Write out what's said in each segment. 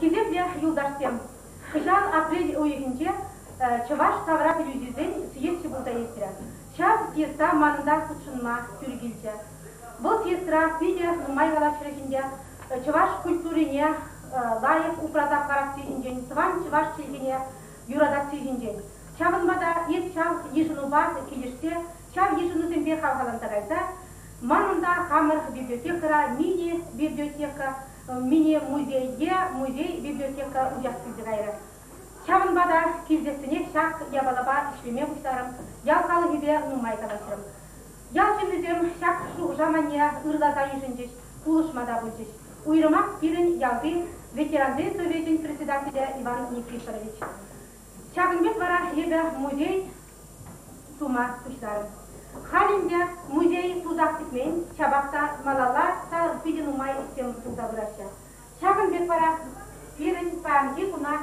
Кизепле юлдаштем. Кыжан апрель ойыгинче Чаваш Тавра Пелюдизен съезд булда естира. Час съезда манында кутшынма тюргилче. Бұл съездра пиде майгала шережинде Чаваш культурине лайық упрата қаракти инжен, сван Чаваш чилгине юрадакти инжен. Чавынмада ет чав ешіну бар келешсе, чав ешіну зембе халгалантарайда, манында хамыр библиотекара, мини-библиотека, мини-музейде, музей-библиотека уястылды гайры. Чавынбада кездесіне шақ ябалаба ішлеме бұштарым, ялқалы гебе нумай кадашырым. Ял жемізем шақ шу жамане ырлаза ешінжеш, кулышмада бұлжеш. Уйрымақ пирін ялды ветеранды советін председателя Иван Никифорович. Шағынбек бара ебе музей тума бұштарым. Халинде музей тузақ тікмен, чабақта малалар та пиден умай істем туза бұрашы. Шағынбек бара пирін пәмге күна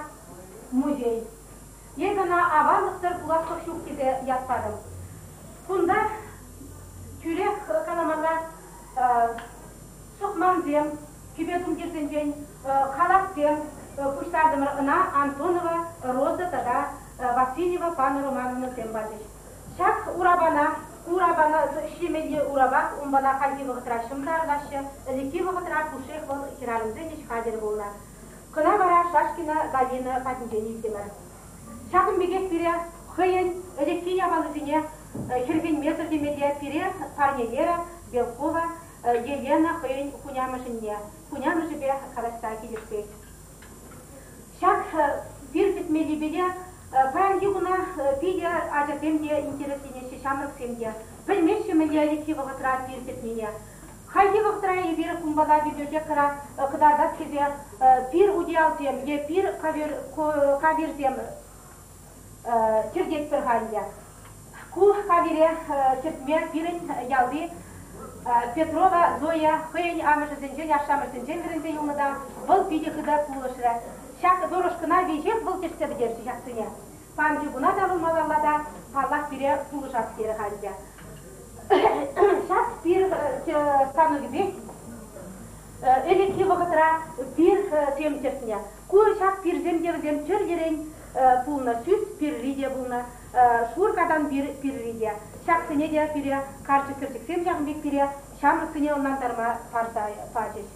музей. Егана авалықтыр бұлақтық шуқ кеде ятпадым. Күнда күрек каламалар сұқман зем, кебетім керсенжен, қалақ зем, күштардымыр ына Антонова, Роза, тада Васильева, паны Романовна зем бадыш. Шақ урабана шлемелі урабақ, ұмбана қалги вғытыра шымтарлашы, леки вғытыра күшек бұл хирарымзен еш қадер болна. Кына бара Шашкина Галина патинжені іздемір. Шағын бегек біре хыйын леки ябалызыне хірген метр демеде пире парнелера Белкова Елена хыйын кунямышынне. Кунямышы бе қалашта келеспек. Шақ бір бітмелі бере пәнге күна пиде ажатемде интересіне шешамырксемде. Білмеші міле леки вғытыра бір бітмене. Хайди вақтыра ебері кумбала библиотекара кыдардат кезе пир удиалзем, е пир каверзем чердек бір ғалия. Ку кавере чертме пирін ялды Петрова Зоя хыйын амышызынжен, ашамышызынжен бірінде юлныда бұл пиде кыда кулышыра. Шақ зорышкына вежек бұл терсе бідерші жақтыне. Памжы бұна да бұлмалалада парлақ бире кулышат кері ғалия. Шақ пир станугіде элеки вғытыра пир темтерсіне. Кур шақ пир земдевізем чыр ерен пулна сүз пир риде бұлна, шуркадан пир риде. Шақ сіне де пире қарчы кірчіксем жағынбек пире шамры сіне оннандарма пажеш.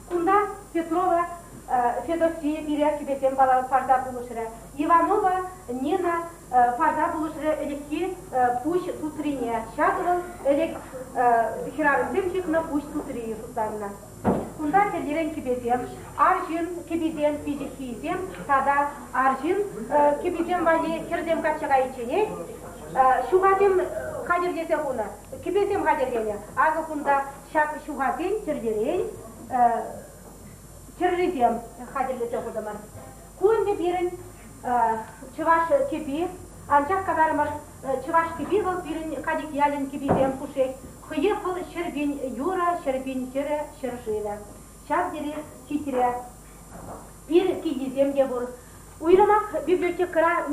Кунда Петрова Федосия пире кебесем бала парда бұлышыры. Иванова Нина парда бұлышыры элеки пуш тутрине. Шағылы элек хирарымзем шекіні пуш тутрие футларына. Кунда терлерен кебезем, аржын кебезен пижекизем, тада аржын кебезем вали кердем качыға ичене. Шуғадем қадергезе құны, кебезем қадергене. Ағы кунда шақ шуғаден терлерен Чыррызем қадірлізе құдымыр. Көңде берін Чываш кебе, анчақ қадарымыр Чываш кебе бұл берін қадик ялін кебезем құшек. Хүйе бұл шырбен юра, шырбен жыры, шыржылы. Шақ дері титірі. Bir кезеземге бұл. Уйрымақ библиотекара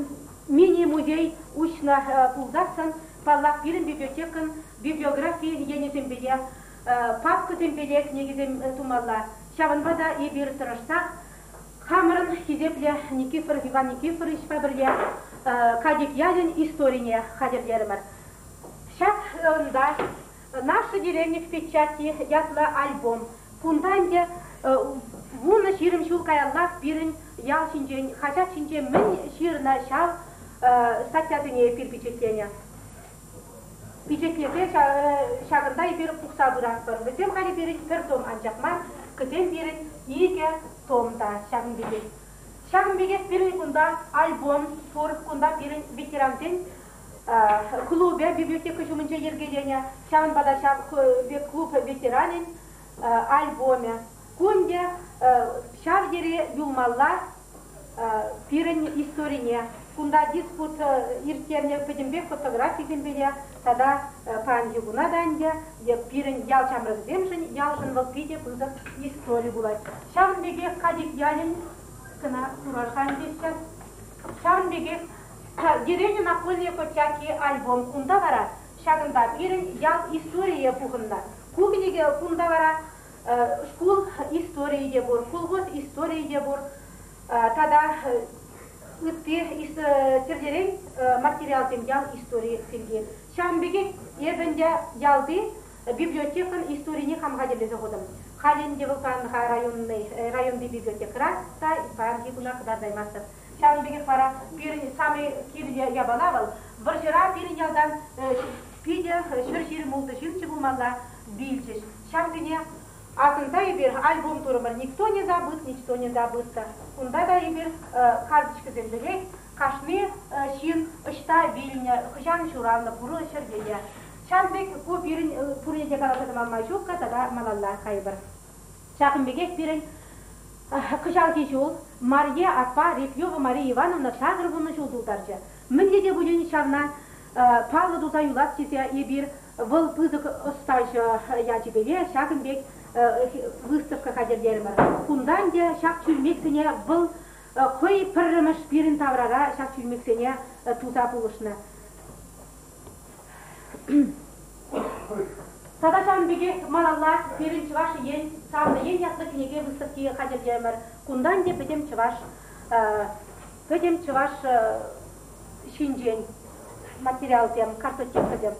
мини-музей ұшына пұлдақсын. Паллақ берін библиотекін, библиография енесен беде, папка темпелек негізем тумалла. Шаванбада ебері тұрышсақ, хамырын хизепле Никифоров Иван Никифорович пабірле кадик яден историне хадерлерімір. Шақ наша деревня в печати ятла альбом. Кунданде вуны ширым шулкаяллах бирін ял шинжен, хачат шинжен мін ширына шал статьятыне пир печетлене. Печетледе шағында ебері пұқса бұрақ бір. Бізем қали берін бір том анжақмар. Күтен берін еге томда шағын бегет. Шағын бегет берін күнда альбом, торып күнда берін ветеранзен клубе, библиотека жұмынча ергелене, шағын бада клуб ветеранин альбоме. Күнде шағ ері юлмалла берін историне. Күнда диспут иртерне пөдімбек фотография беле, тада панжы бұна дәнде, берін ял чамрық земжін, ял жын валпиде бұзық история бұлай. Шағын бегек қадик ялін, кына тұрархан дешкен. Шағын бегек деревня напольные кочаки альбом күнда бара, шағында берін ял история бұғында. Күгінеге күнда бара школ истории де бор, колхоз истории де бор. Тада үтпе тердерен материал землял истории сельге. Шамбеге ебенде ялды библиотекан истории хамгадели заходом. Халинде вулкан районный библиотекара та пан гигуна куда даймастер. Шамбеге пара пир самый кирия ябалавал. Варжера пиринялдан пиде ширшир мултышин чебумала бильчиш. Шамбеге Атында ебер альбом турымыр, никто не забыт, ничто не забыто. Унда да ебер карточка землерек, кашме шин, ышта вильня, хыжан шуралны пуры шыргея. Шанбек ку бирин пурне декалатыды мамайшукка, тада малалла кайбыр. Шақынбегек бирин хыжал кешул, Мария Апа Репьева Мария Ивановна шағыр бұны жолдулдаржы. Мінде де бұлін шағынан Павлы дуза юлат сезе ебер выл пызык ұстажы яжибеле Шақынбек выставка хадердермір. Кундан де шақ чүлмексіне бұл қой піріміш бірін таврара шақ чүлмексіне туза бұлышны. Тада Шамбеге малалла бірін чываш ен, сағыны ен яқты кінеге выставки хадердермір. Кундан де бідем чываш шинжен материал дем, картотека дем.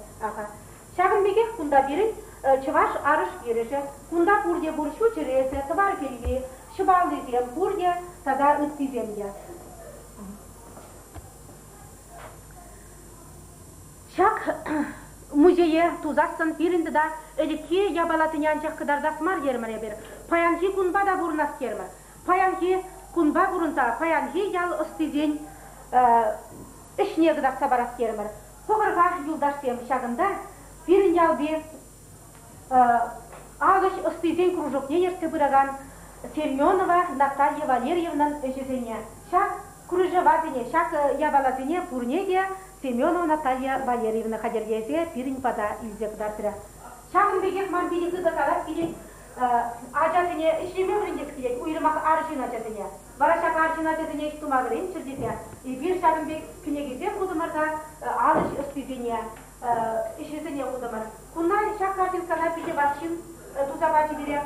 Шағынбеге кунда бірін чываш арыш бережі, кунда бурде буршу чересе, товар келге, шыбалды зем, бурде, тада ытты земге. Шак музее тузасын пиринді да, әлікке ябалатынян жақ кыдардас мар ермір ебір. Паянхи кунба да бурнас кермір. Паянхи кунба бурынта, паянхи ял ысты зен ішне гыдақ сабарас кермір. Хоғырға юлдаш дем шағында, пирин ял бе Алыш ыстызен кружок ненерске бұраған Семенова Наталья Валерьевнан өжізіне. Шақ кружевазіне, шақ ябалазіне пурнеге Семенова Наталья Валерьевна қадергезе пирин пада илзек дартыра. Шағын бегек мамбили қыды талап келек ажазіне ішеме біріндес келек, ұйырмақ аршын ажазіне. Бара шақ аршын ажазіне іштумағырын шырдезе. Bir şarın bek künegizde kudumurda alış ыстызіне işizine kudumur. Kundan şak karşın sana pide başın tuzabacı biri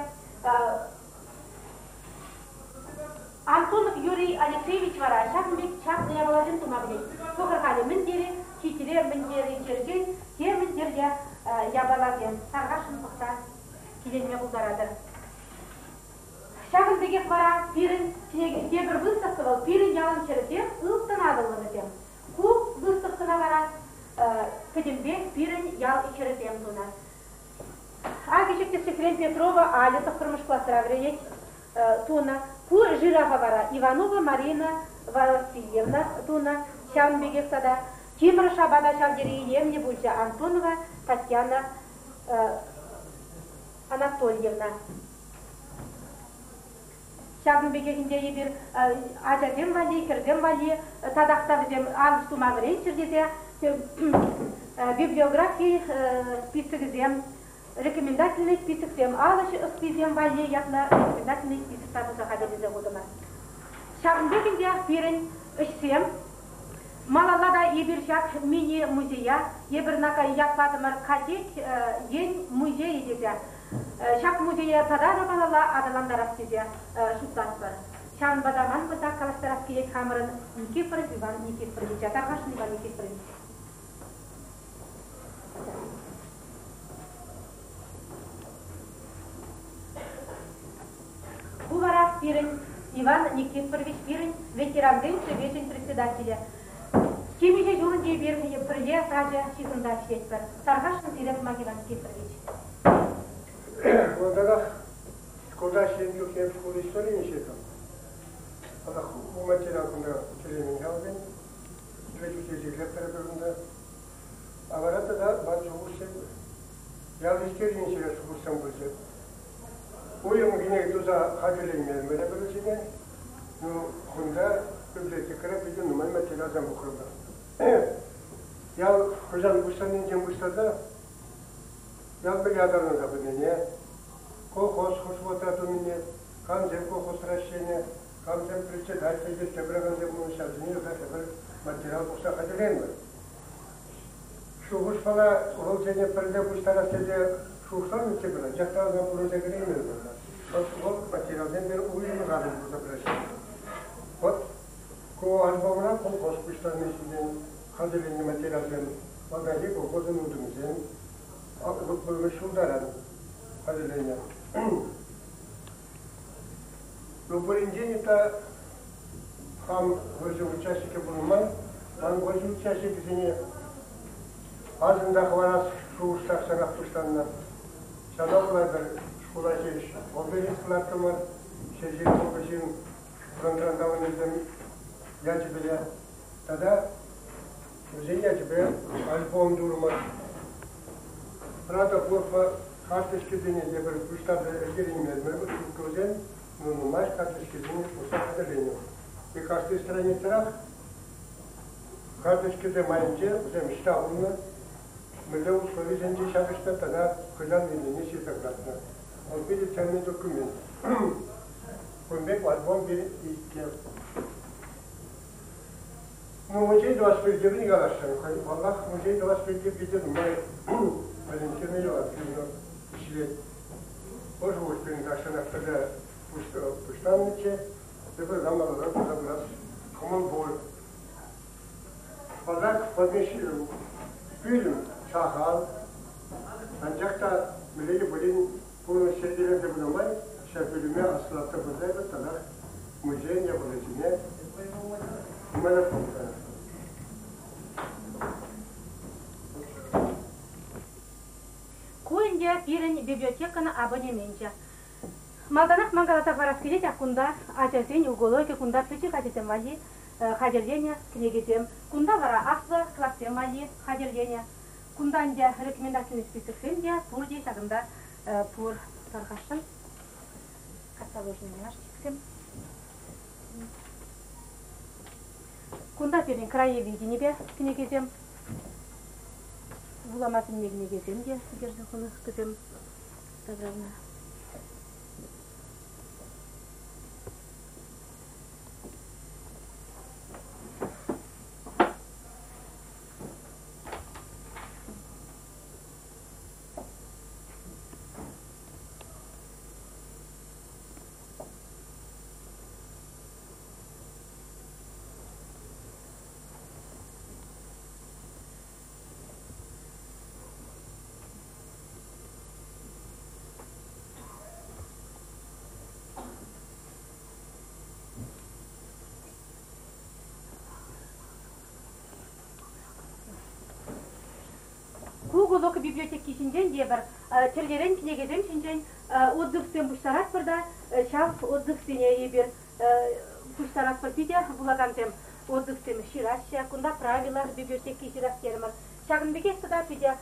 Antonov Yuriy Alexeyevich var. Şak bek şak yabalajın tumabili. Sokak hali menderi, kitire menderi çergen, diye menderge yabalazın. Sargaşın bıkta kilenme buldaradır. Şakın begek vara pirin bir vıstıklı var. Pirin yalın çerede ıltın adılını dem. Ku vıstıkına vara Kadimbe pirin yal içeri dem tuna. Agişekte Sekren Petrova Ali takırmış klasıra vereyek tuna. Ku jirafa vara Ivanova Marina Vasilyevna tuna. Şakın begek sada Timur Şabada Şavderi Yemni Bulca Antonova Tatyana Anatolyevna. Şahın bekekinde bir academ vali, kirgem vali, tadakta bizim alıştuma verençirde bibliografi spisikizem, rekomendательный списокзем, алыşı ıspizem vali yakla rekomendательный список tabuza kaderize budumar. Şahın bekinde birin işsem, Malallada bir şak mini muzeya, bir naka yaklatımır kadik, yen muzey edece. Şak muzeye tadara malalla adalandaras size şutlatlar. Şan badaman bıta kalastaras kiyek kamerın Nikiforov Ivan Nikiforovich, Atargaşın Ivan Nikiforovich. Bu varas birin Ivan Nikiforovich birin veteranın seviyesinin председателя. Кемеже жолын де бір бірге сажа шизында шетпір. Сарғашын тереп Магиван Никифорович. Onda da школда шеndi yok hem şkolu istoriye şetam. Ama bu materyal kunda çelemin halden ve çözecekler tarafında. Avarata da bazı oluşum yalnız isteyen şeyler sorsam böyle. O yılın yine tuza hadilemeyen böyle böylesine bu kunda bibliotekara bir numaralı materyalden okurlar. Ya hocam bu senin başlarda ya bir yadarına da bu ne? Kolhoz hoşbota domine, kamzem kolhoz raşene, kamzem председатель, тебраган bunu şartını da sefer materyal boşa hadilenme. Şu hoş falan olacağını perde bu tarafta şu falan mı çekiyor? Jaktağına proje giremiyor. Вот материалден бері уйым ғалым бұза бірәші. Вот, ко альбомына қол қосқыштарын ішінден қазірленген материалден бағайы қолқозын ұдымызен бөлімі шулдаран қазірленген. Но бірінден это хам өзі участике болмай, man gözü çeşitliğini azında kıvaras şuursak sanat kuşlarına çadavlardır şkula geliş. O beri sıkılartımı şehir kokuşun frontandavan izlem yacı bile. Tada özel yacı bile albom durumu. Prada korpa kartışkizini diye bir kuşlarda ergeliyim yazmıyor. Bu özel nunumaj kartışkizini usak edileniyor. Birkaç страницах карточкаде майынче үзем штабымны милли условий женче шабышта тогда кылян илине шитакратна. Ол бир ценный документ. Көмбек альбом бир икке. Ну, музей 21 не галашан. Аллах музей 21 бидет май. Валентина Йоакимовна шлет. Боже мой, ты нашана тогда пуштанниче. Теперь нам надо разобраться. Коман боль. Fakat film şahal, ancak da milli bölüm bunu şeylerinde bulunmay, şefilime asılatta buradaydı, talar müzeyin yapılışına umara komutanı. Куинде пирен библиотеканы абонеменче. Малданах мангалата параскелет акунда ачасен уголойке кунда пичи катесен вали хадерления книгетем. Кунда вара ахза классем вали хадерления. Кунданде рекомендательный список фенде турди сагында пур тархашын. Каталожный наш Кунда пирен краеведение книгетем. Буламасын книгетем де содержанный кытем. Программа. Google библиотек кишинжен де бір терлерен книгеден шинжен отзывсен буштарат бірда шав отзывсене ебір буштарат бір биде булагантем отзывсен шираща кунда правила библиотек киширастермір шагын бекестада биде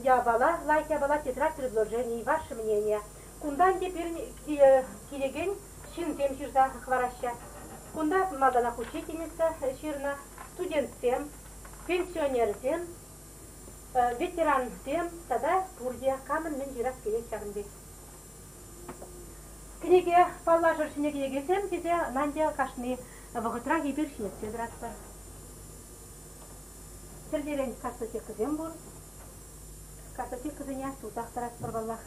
ябала лайк ябала тетрадь предложений ваше мнение кундан теперь килеген шинтем ширса хвараща кунда мадана учительница ширна студентсем пенсионерсем ветеран тем, тогда Турдия, камен мен жирас керек шағынбек. Книге паллажыр шине книгесем, деде нанде кашны вғытра ебір шинепте дыратпар. Сілдерен картотек кізем бұр. Картотек кізіне сутақ дыратпар баллах.